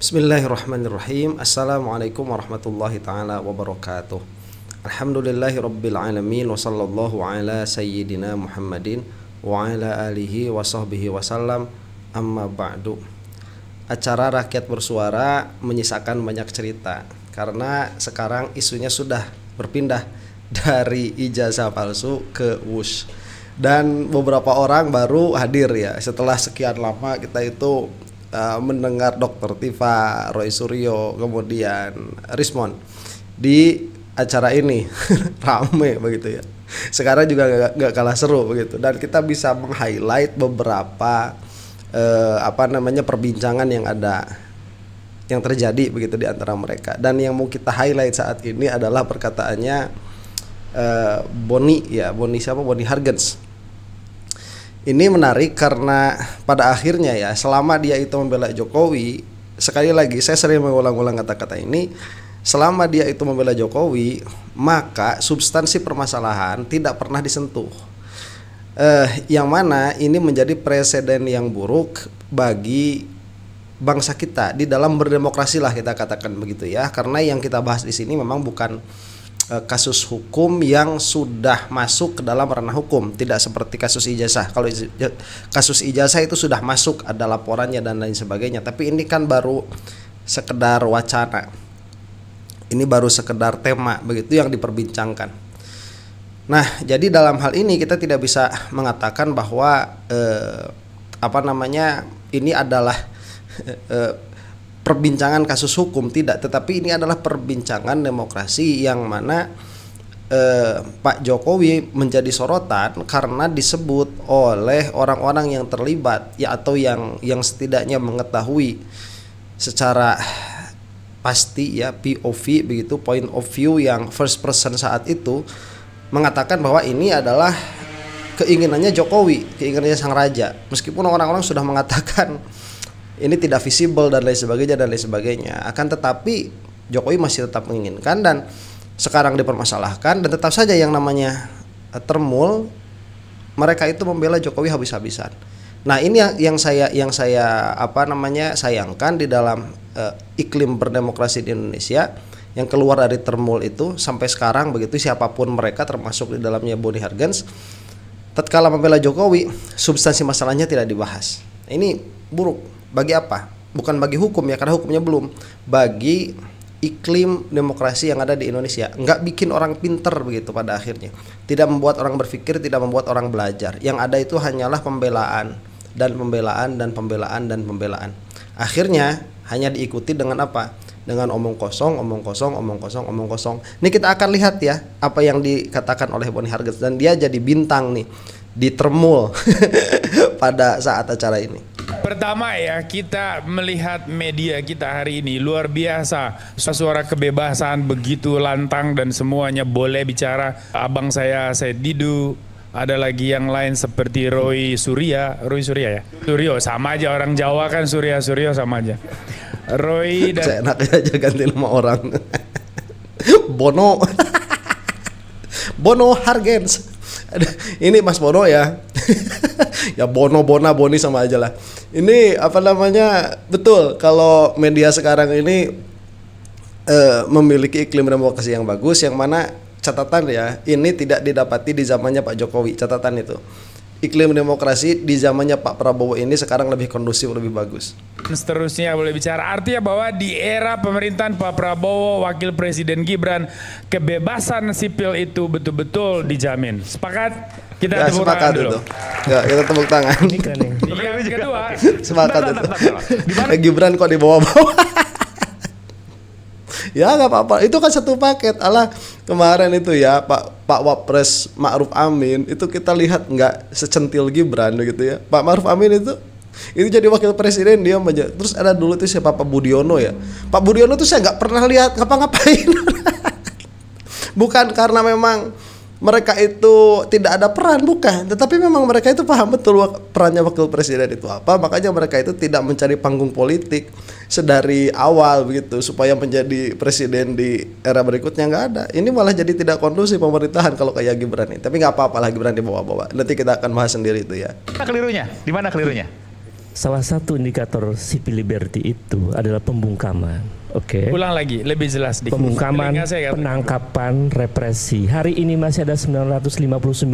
Bismillahirrahmanirrahim. Assalamualaikum warahmatullahi ta'ala wabarakatuh. Alhamdulillahi rabbil alamin. Wa sallallahu ala sayyidina Muhammadin wa ala alihi wa sahbihi wasallam. Amma ba'du. Acara Rakyat Bersuara menyisakan banyak cerita, karena sekarang isunya sudah berpindah dari ijazah palsu ke wush. Dan beberapa orang baru hadir ya, setelah sekian lama kita itu mendengar Dr. Tifa, Roy Suryo, kemudian Rismon di acara ini rame begitu ya. Sekarang juga nggak kalah seru begitu, dan kita bisa meng-highlight beberapa perbincangan yang terjadi begitu di antara mereka. Dan yang mau kita highlight saat ini adalah perkataannya Boni Hargens. Ini menarik karena pada akhirnya ya, selama dia itu membela Jokowi, sekali lagi saya sering mengulang-ulang kata-kata ini, selama dia itu membela Jokowi, maka substansi permasalahan tidak pernah disentuh. Yang mana ini menjadi presiden yang buruk bagi bangsa kita di dalam berdemokrasi lah, kita katakan begitu ya. Karena yang kita bahas di sini memang bukan kasus hukum yang sudah masuk ke dalam ranah hukum, tidak seperti kasus ijazah. Kalau kasus ijazah itu sudah masuk, ada laporannya dan lain sebagainya. Tapi ini kan baru sekedar wacana, ini baru sekedar tema begitu yang diperbincangkan. Nah, jadi dalam hal ini kita tidak bisa mengatakan bahwa ini adalah perbincangan kasus hukum, tidak, tetapi ini adalah perbincangan demokrasi yang mana Pak Jokowi menjadi sorotan karena disebut oleh orang-orang yang terlibat ya, atau yang setidaknya mengetahui secara pasti ya, POV begitu, point of view yang first person saat itu, mengatakan bahwa ini adalah keinginannya Jokowi, keinginannya sang raja, meskipun orang-orang sudah mengatakan ini tidak visible dan lain sebagainya. Akan tetapi Jokowi masih tetap menginginkan, dan sekarang dipermasalahkan, dan tetap saja yang namanya termul, mereka itu membela Jokowi habis-habisan. Nah, ini yang saya sayangkan di dalam iklim berdemokrasi di Indonesia, yang keluar dari termul itu sampai sekarang begitu, siapapun mereka termasuk di dalamnya Boni Hargens, tatkala membela Jokowi, substansi masalahnya tidak dibahas. Ini buruk. Bagi apa? Bukan bagi hukum ya, karena hukumnya belum. Bagi iklim demokrasi yang ada di Indonesia, nggak bikin orang pinter begitu pada akhirnya. Tidak membuat orang berpikir, tidak membuat orang belajar. Yang ada itu hanyalah pembelaan dan pembelaan. Akhirnya hanya diikuti dengan apa? Dengan omong kosong. Ini kita akan lihat ya apa yang dikatakan oleh Boni Hargens, dan dia jadi bintang nih di termul pada saat acara ini. Pertama ya, kita melihat media kita hari ini luar biasa. Suara kebebasan begitu lantang dan semuanya boleh bicara. Abang saya Didu, ada lagi yang lain seperti Roy Suryo ya? Suryo, sama aja, orang Jawa kan Suryo sama aja. Roy dan enaknya aja ganti nama orang. Bono Hargens. Ini Mas Bono ya. Ya Boni sama aja lah. Ini betul kalau media sekarang ini memiliki iklim demokrasi yang bagus, yang mana catatan ya, ini tidak didapati di zamannya Pak Jokowi. Catatan itu, iklim demokrasi di zamannya Pak Prabowo ini sekarang lebih kondusif, lebih bagus. Seterusnya boleh bicara, artinya bahwa di era pemerintahan Pak Prabowo, Wakil Presiden Gibran, kebebasan sipil itu betul-betul dijamin. Sepakat? Kita ya, tepuk tangan dulu. Ya, kita tepuk tangan. Yang kedua, sepakat itu. Gibran kok dibawa-bawa? Ya nggak apa-apa, itu kan satu paket. Alah, kemarin itu ya Pak Wapres Ma'ruf Amin itu kita lihat nggak secentil Gibran gitu ya. Pak Ma'ruf Amin itu jadi wakil presiden, dia aja. Terus ada dulu itu siapa, Pak Budiono ya. Pak Budiono tuh saya nggak pernah lihat ngapa-ngapain. Bukan karena memang mereka itu tidak ada peran, bukan, tetapi memang mereka itu paham betul perannya wakil presiden itu apa. Makanya mereka itu tidak mencari panggung politik sedari awal begitu supaya menjadi presiden di era berikutnya, nggak ada. Ini malah jadi tidak kondusif pemerintahan kalau kayak Gibran ini. Tapi nggak apa-apa lah Gibran dibawa-bawa. Nanti kita akan bahas sendiri itu ya. Kelirunya, di mana kelirunya? salah satu indikator civil liberty itu adalah pembungkaman. Oke. Ulang lagi, lebih jelas dikit. Pembungkaman, penangkapan, represi. Hari ini masih ada 959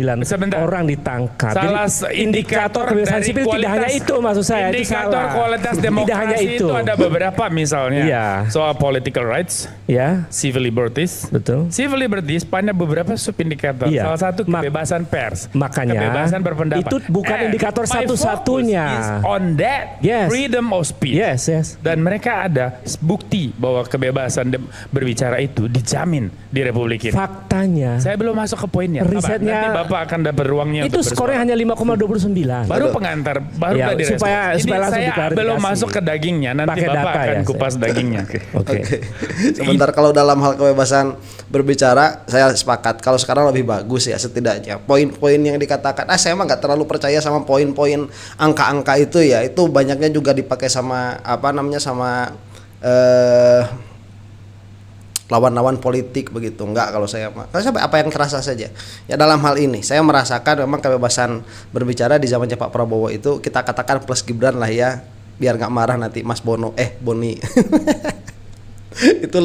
orang ditangkap. Salah jadi indikator kebebasan sipil tidak hanya itu, maksud saya. Indikator kualitas demokrasi itu ada beberapa, misalnya soal political rights, civil liberties. Betul. Civil liberties pada beberapa subindikator. Salah satu kebebasan pers. Makanya kebebasan berpendapat. Itu bukan indikator satu-satunya. On that, freedom of speech. Dan mereka ada bukti bahwa kebebasan berbicara itu dijamin di Republik ini. Faktanya. Saya belum masuk ke poinnya. Risetnya. Nanti Bapak akan dapat ruangnya. Itu skornya hanya 5,29. Baru pengantar, baru tadi supaya saya belum masuk ke dagingnya. Nanti pakai Bapak data akan kupas dagingnya. Oke. Sebentar, kalau dalam hal kebebasan berbicara, saya sepakat. Kalau sekarang lebih bagus ya setidaknya. Poin-poin yang dikatakan, saya emang nggak terlalu percaya sama poin-poin angka-angka itu ya. Itu banyaknya juga dipakai sama sama lawan-lawan politik begitu. Enggak, kalau saya apa yang terasa saja ya dalam hal ini saya merasakan memang kebebasan berbicara di zamannya Pak Prabowo itu kita katakan plus Gibran lah ya, biar nggak marah nanti Mas Boni itu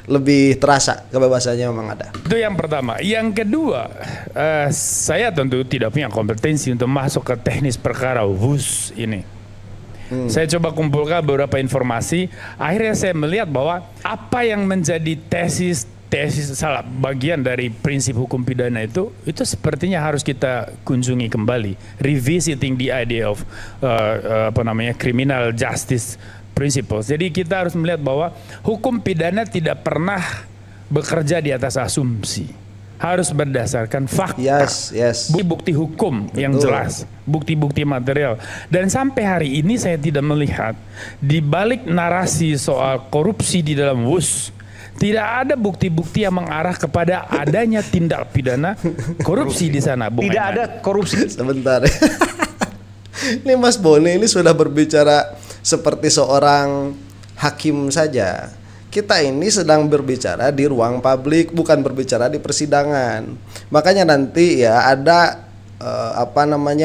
lebih terasa kebebasannya memang ada. Itu yang pertama. Yang kedua, saya tentu tidak punya kompetensi untuk masuk ke teknis perkara WUS ini. Saya coba kumpulkan beberapa informasi. Akhirnya saya melihat bahwa apa yang menjadi tesis salah bagian dari prinsip hukum pidana itu sepertinya harus kita kunjungi kembali. Revisiting the idea of criminal justice principles. Jadi kita harus melihat bahwa hukum pidana tidak pernah bekerja di atas asumsi. Harus berdasarkan fakta, bukti hukum yang jelas, bukti-bukti material. Dan sampai hari ini saya tidak melihat di balik narasi soal korupsi di dalam WUS tidak ada bukti-bukti yang mengarah kepada adanya tindak pidana korupsi di sana. Tidak ada korupsi. Sebentar. Ini Mas Boni ini sudah berbicara seperti seorang hakim saja. Kita ini sedang berbicara di ruang publik, bukan berbicara di persidangan. Makanya nanti ya ada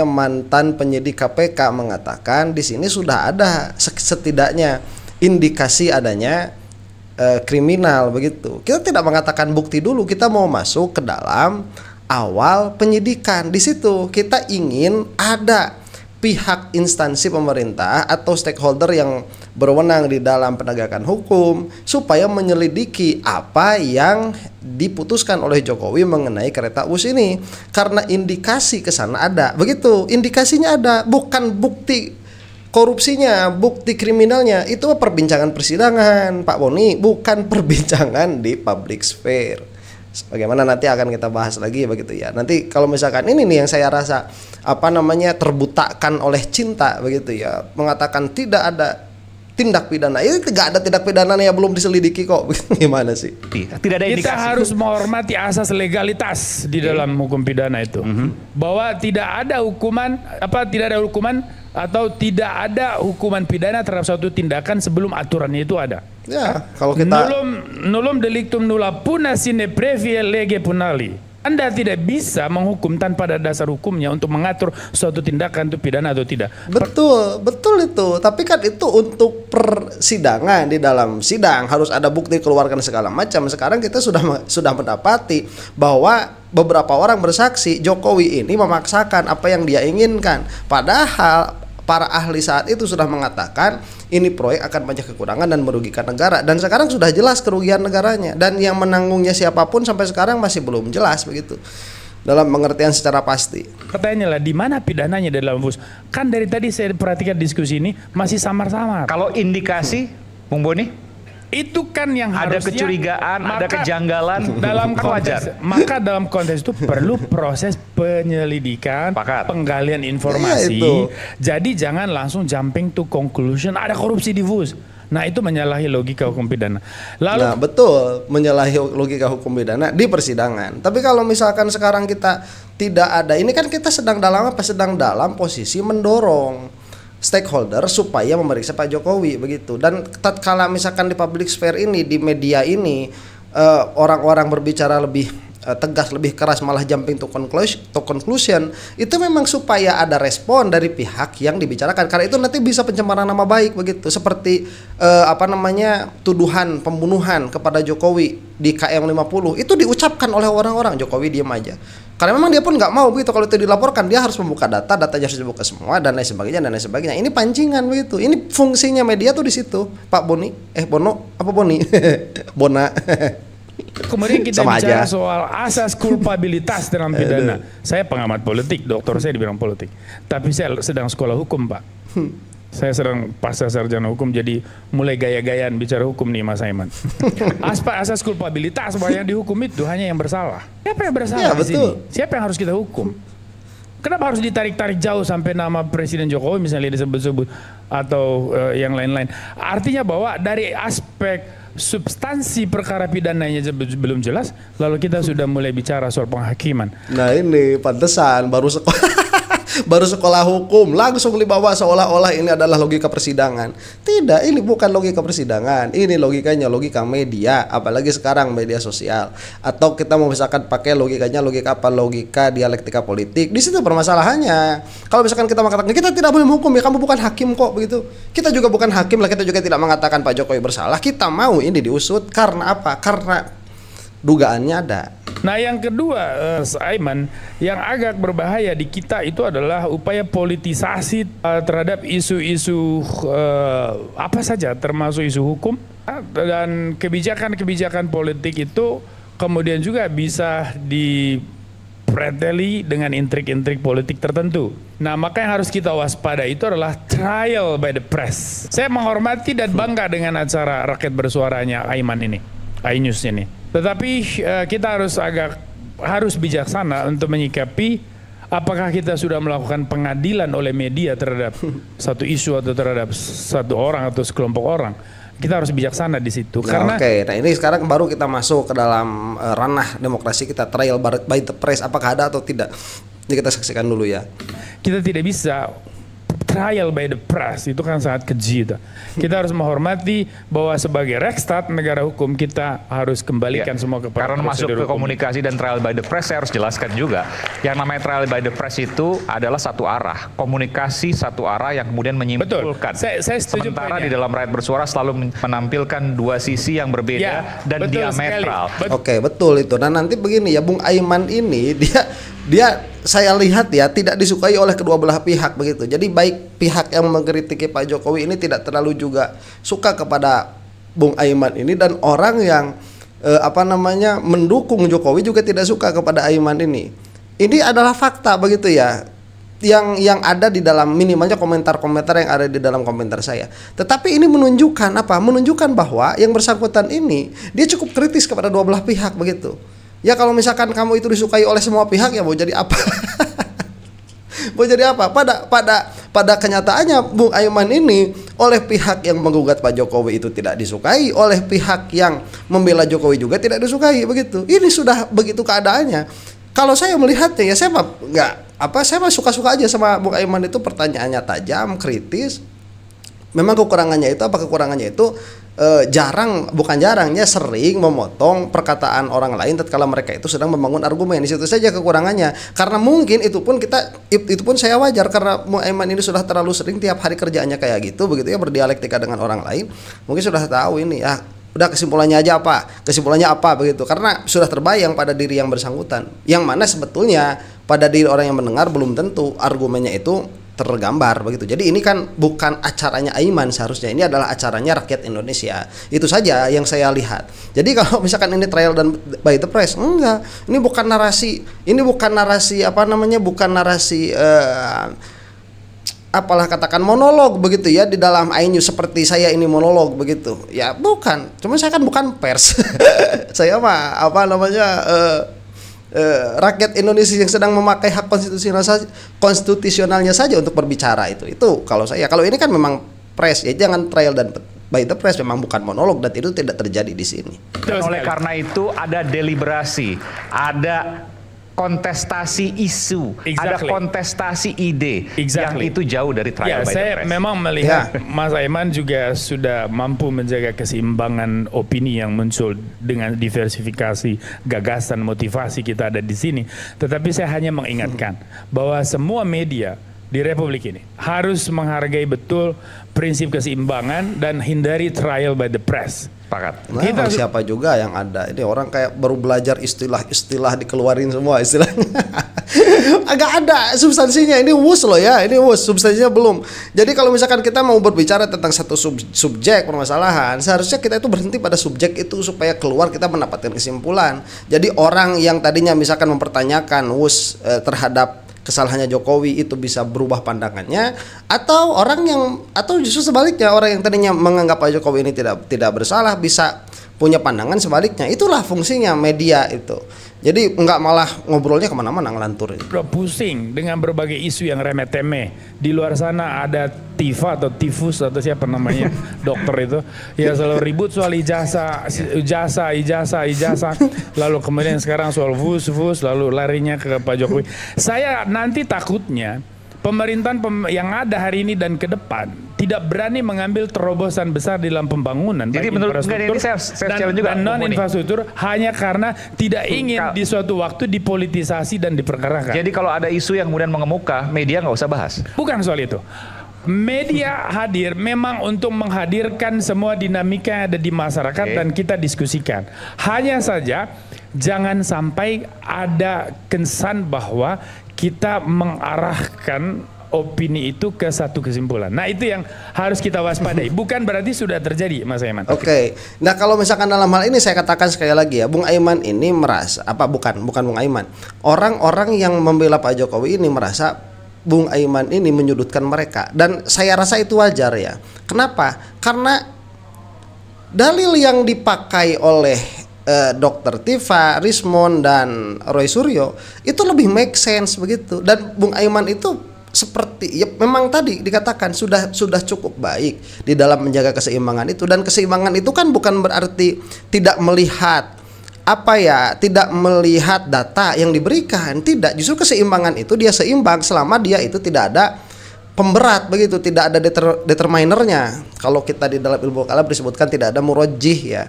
mantan penyidik KPK mengatakan di sini sudah ada setidaknya indikasi adanya kriminal begitu. Kita tidak mengatakan bukti dulu, kita mau masuk ke dalam awal penyidikan. Di situ kita ingin ada pihak instansi pemerintah atau stakeholder yang berwenang di dalam penegakan hukum supaya menyelidiki apa yang diputuskan oleh Jokowi mengenai kereta WUS ini, karena indikasi ke sana ada. Begitu, indikasinya ada, bukan bukti korupsinya, bukti kriminalnya. Itu perbincangan persidangan, Pak Boni, bukan perbincangan di public sphere. Bagaimana nanti akan kita bahas lagi begitu ya. Nanti kalau misalkan ini nih yang saya rasa terbutakan oleh cinta begitu ya, mengatakan tidak ada tindak pidana. Ini tidak ada tindak pidana yang belum diselidiki kok. Gimana sih? Tidak ada indikasi. Kita harus menghormati asas legalitas di dalam hukum pidana itu. Bahwa tidak ada hukuman atau tidak ada hukuman pidana terhadap suatu tindakan sebelum aturannya itu ada. Ya, kalau kita nullum delictum nulla puna sine previa lege punali. Anda tidak bisa menghukum tanpa ada dasar hukumnya untuk mengatur suatu tindakan itu pidana atau tidak. Betul itu. Tapi kan itu untuk persidangan, di dalam sidang harus ada bukti keluarkan segala macam. Sekarang kita sudah mendapati bahwa beberapa orang bersaksi Jokowi ini memaksakan apa yang dia inginkan. Padahal para ahli saat itu sudah mengatakan ini proyek akan banyak kekurangan dan merugikan negara, dan sekarang sudah jelas kerugian negaranya, dan yang menanggungnya siapapun sampai sekarang masih belum jelas begitu dalam pengertian secara pasti. Pertanyaannya lah, di mana pidananya dalam WUS? Kan dari tadi saya perhatikan diskusi ini masih samar-samar. Kalau indikasi, Bung Boni, itu kan yang ada harusnya, kecurigaan, ada kejanggalan dalam konteks, maka dalam konteks itu perlu proses penyelidikan, penggalian informasi. Jadi jangan langsung jumping to conclusion ada korupsi di WUS. Nah, itu menyalahi logika hukum pidana. Lalu, betul, menyalahi logika hukum pidana di persidangan. Tapi kalau misalkan sekarang kita tidak ada, ini kan kita sedang dalam posisi mendorong stakeholder supaya memeriksa Pak Jokowi begitu. Dan tatkala misalkan di public sphere ini, di media ini orang-orang berbicara lebih tegas, lebih keras, malah jumping to conclusion, itu memang supaya ada respon dari pihak yang dibicarakan, karena itu nanti bisa pencemaran nama baik begitu, seperti tuduhan pembunuhan kepada Jokowi di KM 50 itu diucapkan oleh orang-orang, Jokowi diam aja. Karena memang dia pun nggak mau begitu, kalau itu dilaporkan dia harus membuka datanya harus dibuka semua dan lain sebagainya. Ini pancingan begitu. Ini fungsinya media tuh di situ, Pak Boni, Bono apa Boni, Bona. Kemudian kita bicara soal asas kulpabilitas dalam pidana. Saya pengamat politik, doktor saya di bidang politik. Tapi saya sedang sekolah hukum, Pak. Saya sedang pasca sarjana hukum, jadi mulai gaya-gayaan bicara hukum nih, Mas Aiman. Asas kulpabilitas bahwa yang dihukum itu hanya yang bersalah. Siapa yang bersalah di sini? Siapa yang harus kita hukum? Kenapa harus ditarik-tarik jauh sampai nama Presiden Jokowi misalnya disebut-sebut atau yang lain-lain? Artinya bahwa dari aspek substansi perkara pidananya belum jelas, lalu kita sudah mulai bicara soal penghakiman. Nah ini pantesan baru sekolah hukum langsung dibawa seolah-olah ini adalah logika persidangan. Tidak, ini bukan logika persidangan. Ini logikanya logika media, apalagi sekarang media sosial. Atau kita mau misalkan pakai logikanya logika apa? Logika dialektika politik. Di situ permasalahannya. Kalau misalkan kita mengatakan kita tidak boleh menghukum, ya kamu bukan hakim kok begitu. Kita juga bukan hakim lah, kita juga tidak mengatakan Pak Jokowi bersalah. Kita mau ini diusut karena apa? Karena dugaannya ada. Nah yang kedua, Aiman, yang agak berbahaya di kita itu adalah upaya politisasi terhadap isu-isu apa saja, termasuk isu hukum dan kebijakan-kebijakan politik itu kemudian juga bisa dipreteli dengan intrik-intrik politik tertentu. Nah maka yang harus kita waspada itu adalah trial by the press. Saya menghormati dan bangga dengan acara Rakyat Bersuaranya Aiman ini, iNews ini. Tetapi kita harus bijaksana untuk menyikapi apakah kita sudah melakukan pengadilan oleh media terhadap satu isu atau terhadap satu orang atau sekelompok orang. Kita harus bijaksana di situ. Nah, nah ini sekarang baru kita masuk ke dalam ranah demokrasi kita, trial by the press, apakah ada atau tidak? Ini kita saksikan dulu ya. Kita tidak bisa trial by the press, itu kan sangat keji. Kita harus menghormati bahwa sebagai Rekstad negara hukum kita harus kembalikan semua kepada karena masuk ke komunikasi dan trial by the press. Saya harus jelaskan juga yang namanya trial by the press itu adalah satu arah, komunikasi satu arah yang kemudian menyimpulkan. Saya setuju. Sementara di dalam Rakyat Bersuara selalu menampilkan dua sisi yang berbeda dan diametral. Oke, betul itu. Nah nanti begini ya, Bung Aiman ini dia saya lihat ya tidak disukai oleh kedua belah pihak begitu. Jadi baik pihak yang mengkritiki Pak Jokowi ini tidak terlalu juga suka kepada Bung Aiman ini, dan orang yang mendukung Jokowi juga tidak suka kepada Aiman ini. Ini adalah fakta begitu ya. Yang ada di dalam minimalnya komentar-komentar yang ada di dalam komentar saya. Tetapi ini menunjukkan apa? Menunjukkan bahwa yang bersangkutan ini dia cukup kritis kepada dua belah pihak begitu. Ya kalau misalkan kamu itu disukai oleh semua pihak, ya mau jadi apa? Mau jadi apa? Pada kenyataannya Bung Aiman ini oleh pihak yang menggugat Pak Jokowi itu tidak disukai, oleh pihak yang membela Jokowi juga tidak disukai begitu. Ini sudah begitu keadaannya. Kalau saya melihatnya ya saya suka-suka aja sama Bung Aiman itu, pertanyaannya tajam, kritis. Memang kekurangannya itu apa? Kekurangannya itu bukan jarangnya sering memotong perkataan orang lain tatkala mereka itu sedang membangun argumen. Di situ saja kekurangannya. Karena mungkin itu pun saya wajar karena Aiman ini sudah terlalu sering tiap hari kerjaannya kayak gitu begitu ya, berdialektika dengan orang lain. Mungkin sudah tahu ini ya. Udah kesimpulannya apa begitu, karena sudah terbayang pada diri yang bersangkutan, yang mana sebetulnya pada diri orang yang mendengar belum tentu argumennya itu tergambar begitu. Jadi ini kan bukan acaranya Aiman seharusnya, ini adalah acaranya rakyat Indonesia. Itu saja yang saya lihat. Jadi kalau misalkan ini trial dan by the press, enggak. Ini bukan narasi apalah katakan monolog begitu ya di dalam iNews, seperti saya ini monolog begitu. Ya bukan. Cuma saya kan bukan pers. Saya mah rakyat Indonesia yang sedang memakai hak konstitusionalnya saja untuk berbicara itu kalau saya. Kalau ini kan memang press ya, jangan trial dan by the press, memang bukan monolog dan itu tidak terjadi di sini. Dan oleh karena itu ada deliberasi, ada kontestasi isu, ada kontestasi ide, yang itu jauh dari trial by the press. Saya memang melihat Mas Aiman juga sudah mampu menjaga keseimbangan opini yang muncul dengan diversifikasi gagasan, motivasi kita ada di sini. Tetapi saya hanya mengingatkan bahwa semua media di Republik ini harus menghargai betul prinsip keseimbangan dan hindari trial by the press. Nah, kita siapa juga yang ada ini orang kayak baru belajar istilah dikeluarin semua istilahnya. Agak ada substansinya, ini wus loh ya, ini wus, substansinya belum. Jadi kalau misalkan kita mau berbicara tentang satu subjek permasalahan, seharusnya kita itu berhenti pada subjek itu supaya keluar kita mendapatkan kesimpulan. Jadi orang yang tadinya misalkan mempertanyakan wus terhadap kesalahannya Jokowi itu bisa berubah pandangannya, atau justru sebaliknya orang yang tadinya menganggap Pak Jokowi ini tidak bersalah bisa punya pandangan sebaliknya. Itulah fungsinya media itu. Jadi nggak malah ngobrolnya kemana-mana ngelantur. Udah pusing dengan berbagai isu yang remeh-temeh. Di luar sana ada Tifa atau Tifus atau siapa namanya dokter itu, ya selalu ribut soal ijazah. Lalu kemudian sekarang soal FUS, lalu larinya ke Pak Jokowi. Saya nanti takutnya pemerintahan yang ada hari ini dan ke depan tidak berani mengambil terobosan besar di dalam pembangunan. Jadi menurut ini saya juga dan non-infrastruktur hanya karena tidak ingin di suatu waktu dipolitisasi dan diperkarakan. Jadi kalau ada isu yang kemudian mengemuka, media nggak usah bahas? Bukan soal itu. Media hadir memang untuk menghadirkan semua dinamika yang ada di masyarakat dan kita diskusikan. Hanya saja jangan sampai ada kesan bahwa kita mengarahkan opini itu ke satu kesimpulan. Nah itu yang harus kita waspadai. Bukan berarti sudah terjadi, Mas Aiman. Oke. Nah kalau misalkan dalam hal ini saya katakan sekali lagi ya, Bung Aiman ini merasa bukan Bung Aiman. Orang-orang yang membela Pak Jokowi ini merasa Bung Aiman ini menyudutkan mereka, dan saya rasa itu wajar ya. Kenapa? Karena dalil yang dipakai oleh Dr. Tifa, Rismond dan Roy Suryo itu lebih make sense begitu, dan Bung Aiman itu seperti ya memang tadi dikatakan sudah cukup baik di dalam menjaga keseimbangan itu, dan keseimbangan itu kan bukan berarti tidak melihat tidak melihat data yang diberikan, tidak, justru keseimbangan itu dia seimbang selama dia itu tidak ada pemberat begitu, tidak ada determinernya. Kalau kita di dalam ilmu kalam disebutkan tidak ada murojih ya.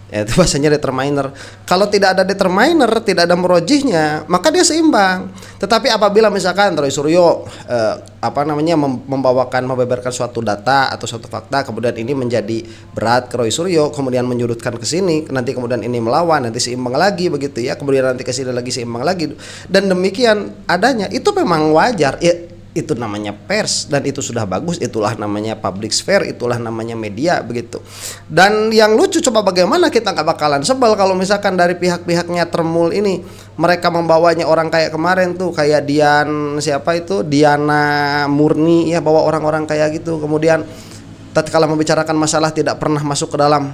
Itu bahasanya determiner. Kalau tidak ada determiner, tidak ada murojihnya, maka dia seimbang. Tetapi apabila misalkan Roy Suryo membeberkan suatu data atau suatu fakta, kemudian ini menjadi berat ke Roy Suryo, kemudian menyudutkan ke sini, nanti kemudian ini melawan, nanti seimbang lagi begitu ya, kemudian nanti ke sini lagi seimbang lagi, dan demikian adanya, itu memang wajar ya. Itu namanya pers, dan itu sudah bagus, itulah namanya public sphere, itulah namanya media begitu. Dan yang lucu, coba bagaimana kita nggak bakalan sebel kalau misalkan dari pihak-pihaknya Termul ini mereka membawanya orang kayak kemarin tuh, kayak Diana Murni ya, bawa orang-orang kayak gitu, kemudian tatkala membicarakan masalah tidak pernah masuk ke dalam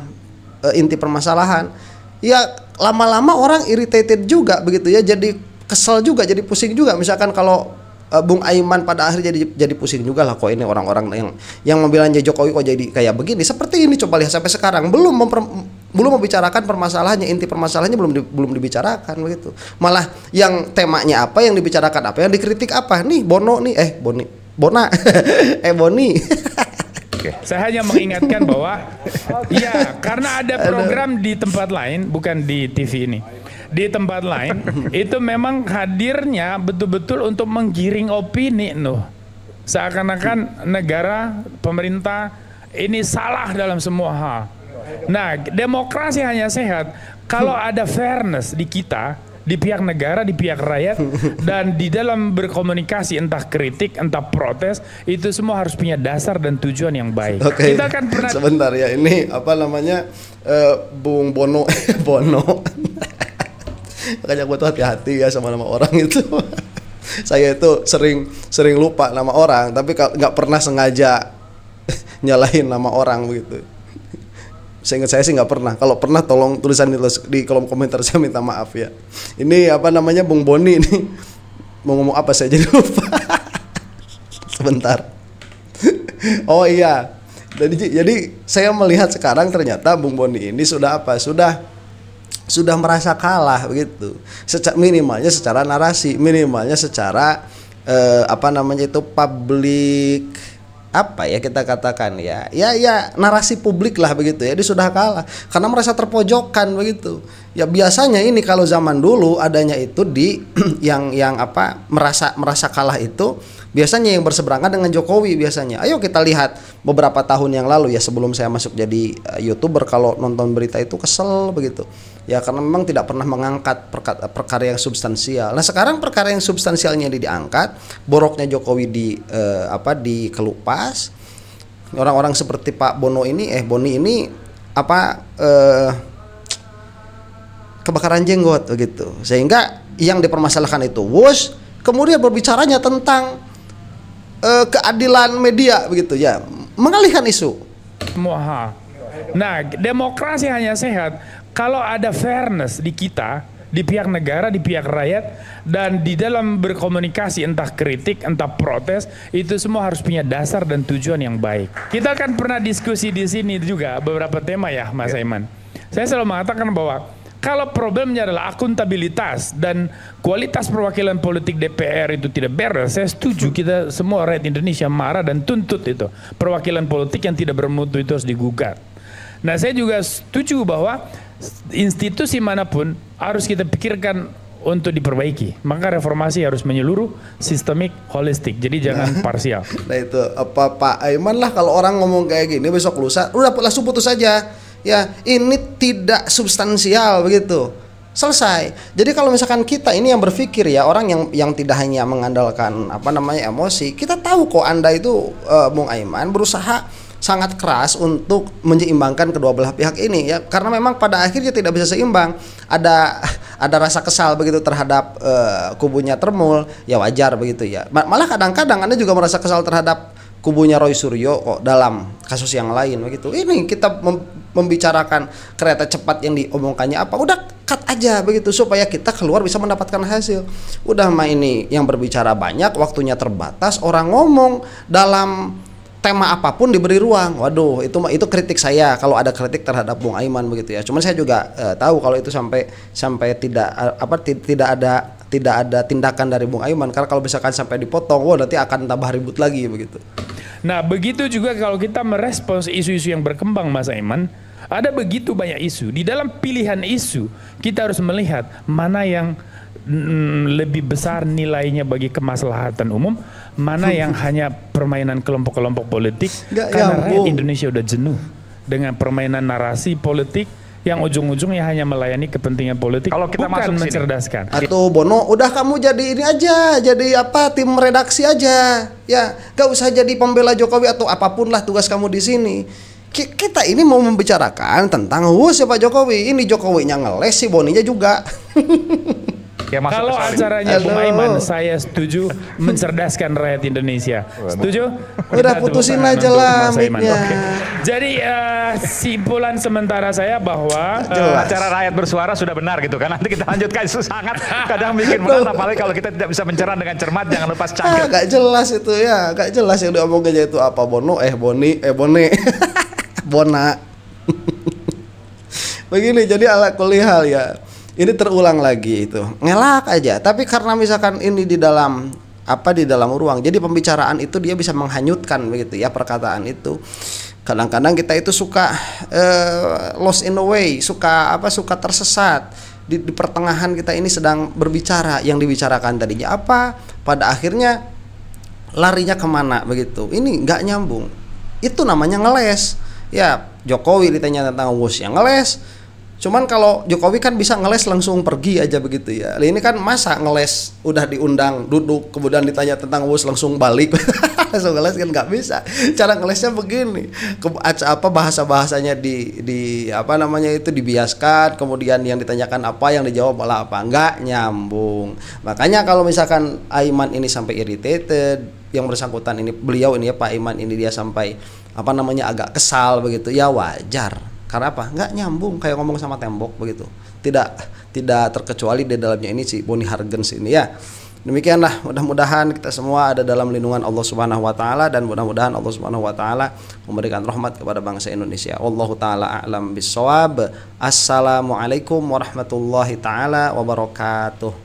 inti permasalahan, ya lama-lama orang irritated juga begitu ya, jadi kesel juga, jadi pusing juga. Misalkan kalau Bung Aiman pada akhirnya jadi pusing juga lah, kok ini orang-orang yang membela Jokowi kok jadi kayak begini. Seperti ini, coba lihat sampai sekarang belum membicarakan permasalahannya, inti permasalahannya belum dibicarakan begitu. Malah yang temanya apa, yang dibicarakan apa, yang dikritik apa nih, Boni. Saya hanya mengingatkan bahwa ya karena ada program di tempat lain, bukan di TV ini. Di tempat lain itu memang hadirnya betul-betul untuk menggiring opini seakan-akan negara, pemerintah ini salah dalam semua hal. Nah, demokrasi hanya sehat kalau ada fairness di kita, di pihak negara, di pihak rakyat, dan di dalam berkomunikasi, entah kritik, entah protes, itu semua harus punya dasar dan tujuan yang baik. Oke. Kita kan pernah sebentar ya, ini Bung Bono. Makanya gue tuh hati-hati ya sama nama orang itu. Saya itu sering lupa nama orang, tapi nggak pernah sengaja nyalahin nama orang begitu. Seingat saya sih nggak pernah. Kalau pernah tolong tulisan di kolom komentar, saya minta maaf ya. Ini Bung Boni ini mau ngomong apa saya jadi lupa. Sebentar. Oh iya. Jadi saya melihat sekarang ternyata Bung Boni ini sudah sudah merasa kalah begitu. Minimalnya secara narasi, minimalnya secara apa namanya itu publik, apa ya kita katakan ya narasi publik lah begitu ya, dia sudah kalah karena merasa terpojokkan begitu ya. Biasanya ini kalau zaman dulu adanya itu di yang apa merasa kalah itu biasanya yang berseberangan dengan Jokowi biasanya. Ayo kita lihat beberapa tahun yang lalu ya, sebelum saya masuk jadi YouTuber, kalau nonton berita itu kesel begitu ya, karena memang tidak pernah mengangkat perkara yang substansial. Nah sekarang perkara yang substansialnya diangkat, boroknya Jokowi dikelupas. Orang-orang seperti Pak Boni ini kebakaran jenggot begitu, sehingga yang dipermasalahkan itu wush, kemudian berbicaranya tentang keadilan media begitu ya, mengalihkan isu. Nah, demokrasi hanya sehat kalau ada fairness di kita, di pihak negara, di pihak rakyat, dan di dalam berkomunikasi, entah kritik, entah protes, itu semua harus punya dasar dan tujuan yang baik. Kita kan pernah diskusi di sini juga beberapa tema ya, Mas Aiman. Saya selalu mengatakan bahwa kalau problemnya adalah akuntabilitas dan kualitas perwakilan politik DPR itu tidak beres, saya setuju, kita semua rakyat Indonesia marah dan tuntut itu. Perwakilan politik yang tidak bermutu itu harus digugat. Nah, saya juga setuju bahwa institusi manapun harus kita pikirkan untuk diperbaiki. Maka reformasi harus menyeluruh, sistemik, holistik. Jadi jangan parsial. Nah itu apa Pak Aiman lah, kalau orang ngomong kayak gini besok lusa udah langsung putus saja. Ya, ini tidak substansial begitu. Selesai. Jadi kalau misalkan kita ini yang berpikir ya, orang yang tidak hanya mengandalkan emosi, kita tahu kok Anda itu Bung Aiman berusaha sangat keras untuk menyeimbangkan kedua belah pihak ini ya, karena memang pada akhirnya tidak bisa seimbang. Ada rasa kesal begitu terhadap kubunya Termul, ya wajar begitu ya. Malah kadang-kadang Anda juga merasa kesal terhadap kubunya Roy Suryo kok dalam kasus yang lain begitu. Ini kita membicarakan kereta cepat yang diomongkannya apa, udah cut aja begitu supaya kita keluar bisa mendapatkan hasil. Udah mah ini yang berbicara banyak, waktunya terbatas, orang ngomong dalam tema apapun diberi ruang. Waduh, itu kritik saya kalau ada kritik terhadap Bung Aiman begitu ya. Cuman saya juga tahu kalau itu sampai tidak ada tindakan dari Bung Aiman, karena kalau misalkan sampai dipotong, nanti akan tambah ribut lagi begitu. Nah, begitu juga kalau kita merespons isu-isu yang berkembang, Mas Aiman, ada begitu banyak isu. Di dalam pilihan isu, kita harus melihat mana yang lebih besar nilainya bagi kemaslahatan umum, mana yang hanya permainan kelompok-kelompok politik. Karena rakyat Indonesia udah jenuh dengan permainan narasi politik yang ujung-ujungnya hanya melayani kepentingan politik, kalau kita bukan mencerdaskan. Atau Bono, udah kamu jadi ini aja, jadi tim redaksi aja, ya, gak usah jadi pembela Jokowi atau apapun lah tugas kamu di sini. Kita ini mau membicarakan tentang siapa Jokowi. Ini Jokowinya ngeles, si Boninya juga. Ya, kalau acaranya Bung Aiman, saya setuju mencerdaskan rakyat Indonesia. Setuju? Udah putusin aja lah mic-nya. Jadi simpulan sementara saya bahwa acara rakyat bersuara sudah benar gitu kan. Nanti kita lanjutkan, itu sangat kadang bikin benar, apalagi kalau kita tidak bisa mencerna dengan cermat. Jangan lupa cangkir. Gak jelas itu ya, gak jelas yang diomongnya itu apa. Bono, Boni, Bona. Begini, jadi ala kulihal ya, ini terulang lagi itu, ngelak aja. Tapi karena misalkan ini di dalam ruang, jadi pembicaraan itu dia bisa menghanyutkan begitu ya perkataan itu. Kadang-kadang kita itu suka lost in the way, suka tersesat di pertengahan. Kita ini sedang berbicara, yang dibicarakan tadinya apa, pada akhirnya larinya kemana begitu. Ini nggak nyambung. Itu namanya ngeles. Ya, Jokowi ditanya tentang yang ngeles. Cuman kalau Jokowi kan bisa ngeles langsung pergi aja begitu ya. Ini kan masa ngeles udah diundang duduk, kemudian ditanya tentang langsung balik. Langsung ngeles kan nggak bisa. Cara ngelesnya begini. Bahasa-bahasanya dibiaskan, kemudian yang ditanyakan apa, yang dijawab malah apa, nggak nyambung. Makanya kalau misalkan Aiman ini sampai irritated, yang bersangkutan ini, beliau ini ya Pak Aiman ini, dia sampai agak kesal begitu, ya wajar. Karena apa? Nggak nyambung, kayak ngomong sama tembok begitu. Tidak terkecuali di dalamnya ini si Boni Hargens ini ya. Demikianlah, mudah-mudahan kita semua ada dalam lindungan Allah Subhanahu wa taala, dan mudah-mudahan Allah Subhanahu wa taala memberikan rahmat kepada bangsa Indonesia. Wallahu taala a'lam bissawab. Assalamualaikum warahmatullahi taala wabarakatuh.